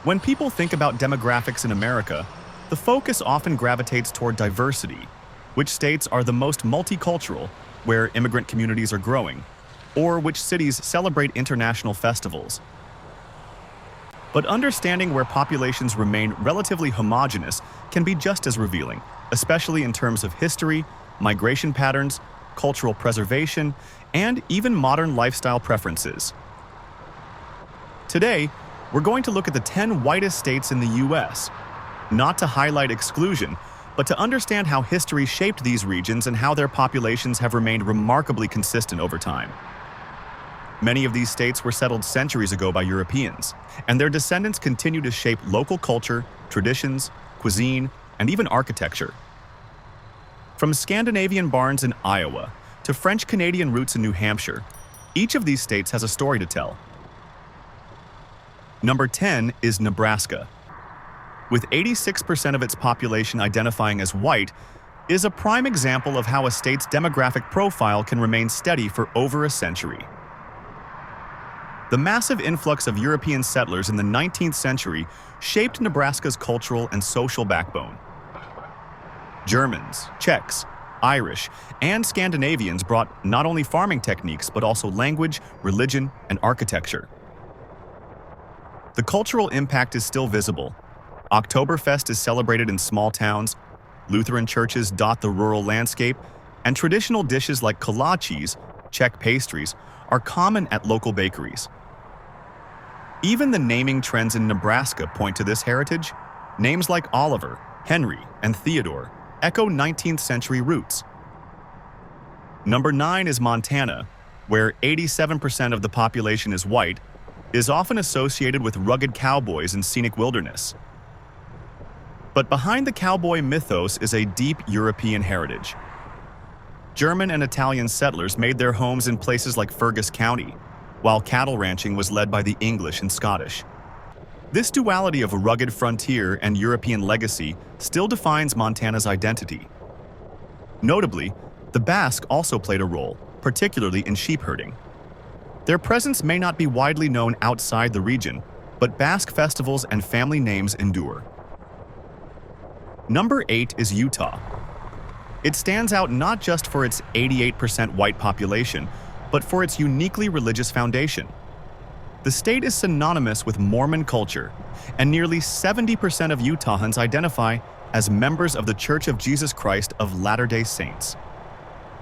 When people think about demographics in America, the focus often gravitates toward diversity, which states are the most multicultural, where immigrant communities are growing, or which cities celebrate international festivals. But understanding where populations remain relatively homogeneous can be just as revealing, especially in terms of history, migration patterns, cultural preservation, and even modern lifestyle preferences. Today, we're going to look at the 10 whitest states in the U.S., not to highlight exclusion, but to understand how history shaped these regions and how their populations have remained remarkably consistent over time. Many of these states were settled centuries ago by Europeans, and their descendants continue to shape local culture, traditions, cuisine, and even architecture. From Scandinavian barns in Iowa to French-Canadian roots in New Hampshire, each of these states has a story to tell. Number 10 is Nebraska. With 86% of its population identifying as white, is a prime example of how a state's demographic profile can remain steady for over a century. The massive influx of European settlers in the 19th century shaped Nebraska's cultural and social backbone. Germans, Czechs, Irish, and Scandinavians brought not only farming techniques but also language, religion, and architecture. The cultural impact is still visible. Oktoberfest is celebrated in small towns, Lutheran churches dot the rural landscape, and traditional dishes like kolaches, Czech pastries, are common at local bakeries. Even the naming trends in Nebraska point to this heritage. Names like Oliver, Henry, and Theodore echo 19th century roots. Number 9 is Montana, where 87% of the population is white, is often associated with rugged cowboys and scenic wilderness. But behind the cowboy mythos is a deep European heritage. German and Italian settlers made their homes in places like Fergus County, while cattle ranching was led by the English and Scottish. This duality of a rugged frontier and European legacy still defines Montana's identity. Notably, the Basque also played a role, particularly in sheep herding. Their presence may not be widely known outside the region, but Basque festivals and family names endure. Number 8 is Utah. It stands out not just for its 88% white population, but for its uniquely religious foundation. The state is synonymous with Mormon culture, and nearly 70% of Utahns identify as members of the Church of Jesus Christ of Latter-day Saints.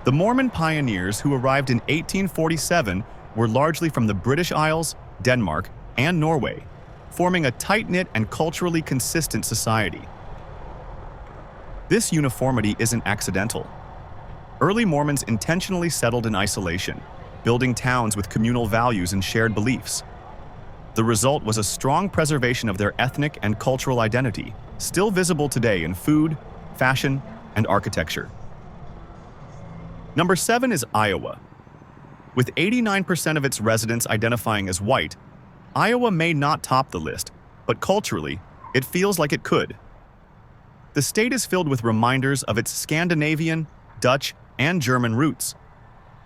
The Mormon pioneers who arrived in 1847 were largely from the British Isles, Denmark, and Norway, forming a tight-knit and culturally consistent society. This uniformity isn't accidental. Early Mormons intentionally settled in isolation, building towns with communal values and shared beliefs. The result was a strong preservation of their ethnic and cultural identity, still visible today in food, fashion, and architecture. Number 7 is Iowa. With 89% of its residents identifying as white, Iowa may not top the list, but culturally, it feels like it could. The state is filled with reminders of its Scandinavian, Dutch, and German roots.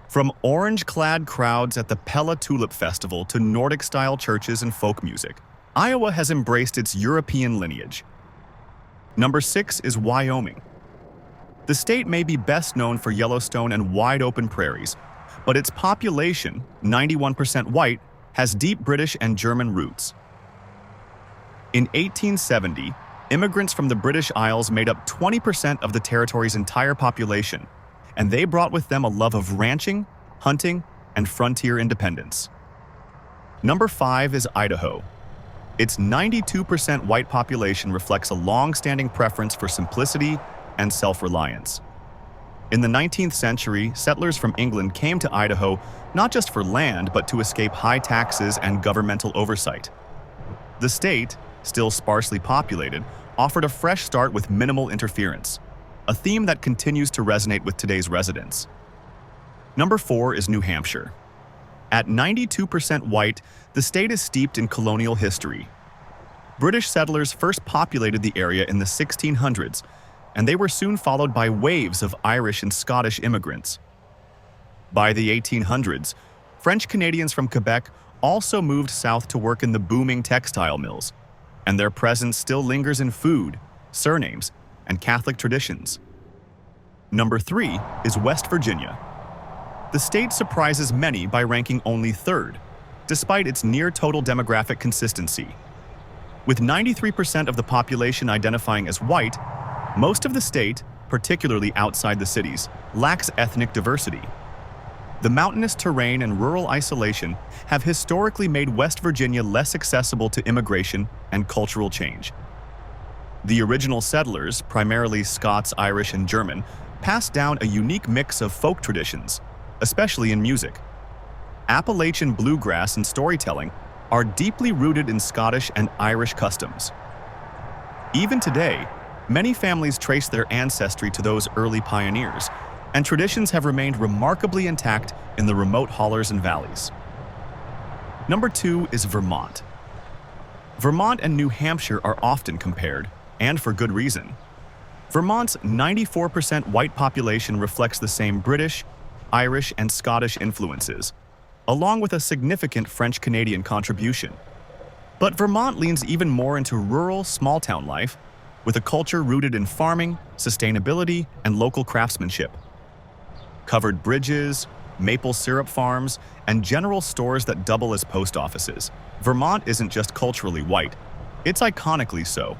From orange-clad crowds at the Pella Tulip Festival to Nordic-style churches and folk music, Iowa has embraced its European lineage. Number 6 is Wyoming. The state may be best known for Yellowstone and wide-open prairies, but its population, 91% white, has deep British and German roots. In 1870, immigrants from the British Isles made up 20% of the territory's entire population, and they brought with them a love of ranching, hunting, and frontier independence. Number 5 is Idaho. Its 92% white population reflects a long-standing preference for simplicity and self-reliance. In the 19th century, settlers from England came to Idaho not just for land, but to escape high taxes and governmental oversight. The state, still sparsely populated, offered a fresh start with minimal interference, a theme that continues to resonate with today's residents. Number 4 is New Hampshire. At 92% white, the state is steeped in colonial history. British settlers first populated the area in the 1600s, and they were soon followed by waves of Irish and Scottish immigrants. By the 1800s, French Canadians from Quebec also moved south to work in the booming textile mills. and their presence still lingers in food, surnames, and Catholic traditions. Number 3 is West Virginia. The state surprises many by ranking only third, despite its near-total demographic consistency. With 93% of the population identifying as white, most of the state, particularly outside the cities, lacks ethnic diversity. The mountainous terrain and rural isolation have historically made West Virginia less accessible to immigration and cultural change. The original settlers, primarily Scots, Irish, and German, passed down a unique mix of folk traditions, especially in music. Appalachian bluegrass and storytelling are deeply rooted in Scottish and Irish customs. Even today, many families trace their ancestry to those early pioneers, and traditions have remained remarkably intact in the remote hollers and valleys. Number 2 is Vermont. Vermont and New Hampshire are often compared, and for good reason. Vermont's 94% white population reflects the same British, Irish, and Scottish influences, along with a significant French-Canadian contribution. But Vermont leans even more into rural, small-town life, with a culture rooted in farming, sustainability, and local craftsmanship. Covered bridges, maple syrup farms, and general stores that double as post offices, Vermont isn't just culturally white, it's iconically so.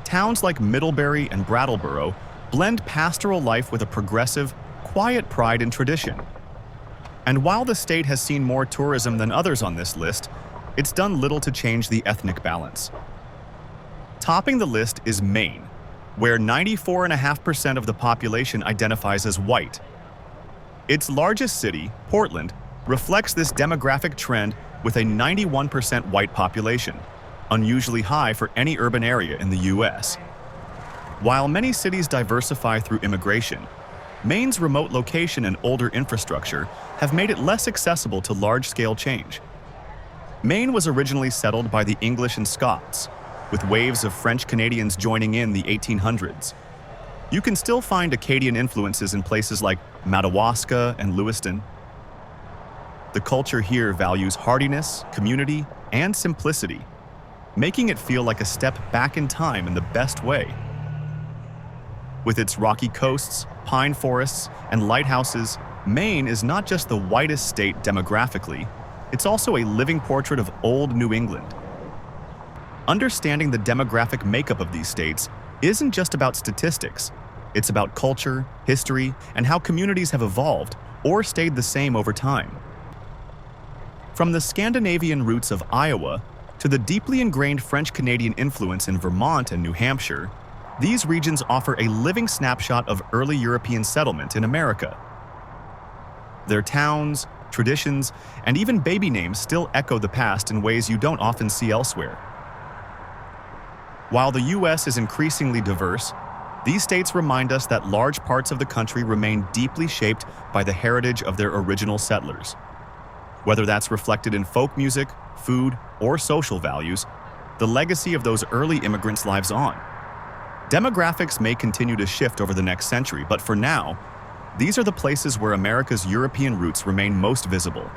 Towns like Middlebury and Brattleboro blend pastoral life with a progressive, quiet pride in tradition. And while the state has seen more tourism than others on this list, it's done little to change the ethnic balance. Topping the list is Maine, where 94.5% of the population identifies as white. Its largest city, Portland, reflects this demographic trend with a 91% white population, unusually high for any urban area in the U.S. While many cities diversify through immigration, Maine's remote location and older infrastructure have made it less accessible to large-scale change. Maine was originally settled by the English and Scots, with waves of French Canadians joining in the 1800s. You can still find Acadian influences in places like Madawaska and Lewiston. The culture here values hardiness, community, and simplicity, making it feel like a step back in time in the best way. With its rocky coasts, pine forests, and lighthouses, Maine is not just the whitest state demographically, it's also a living portrait of old New England. Understanding the demographic makeup of these states isn't just about statistics. It's about culture, history, and how communities have evolved or stayed the same over time. From the Scandinavian roots of Iowa to the deeply ingrained French-Canadian influence in Vermont and New Hampshire, these regions offer a living snapshot of early European settlement in America. Their towns, traditions, and even baby names still echo the past in ways you don't often see elsewhere. While the U.S. is increasingly diverse, these states remind us that large parts of the country remain deeply shaped by the heritage of their original settlers. Whether that's reflected in folk music, food, or social values, the legacy of those early immigrants lives on. Demographics may continue to shift over the next century, but for now, these are the places where America's European roots remain most visible.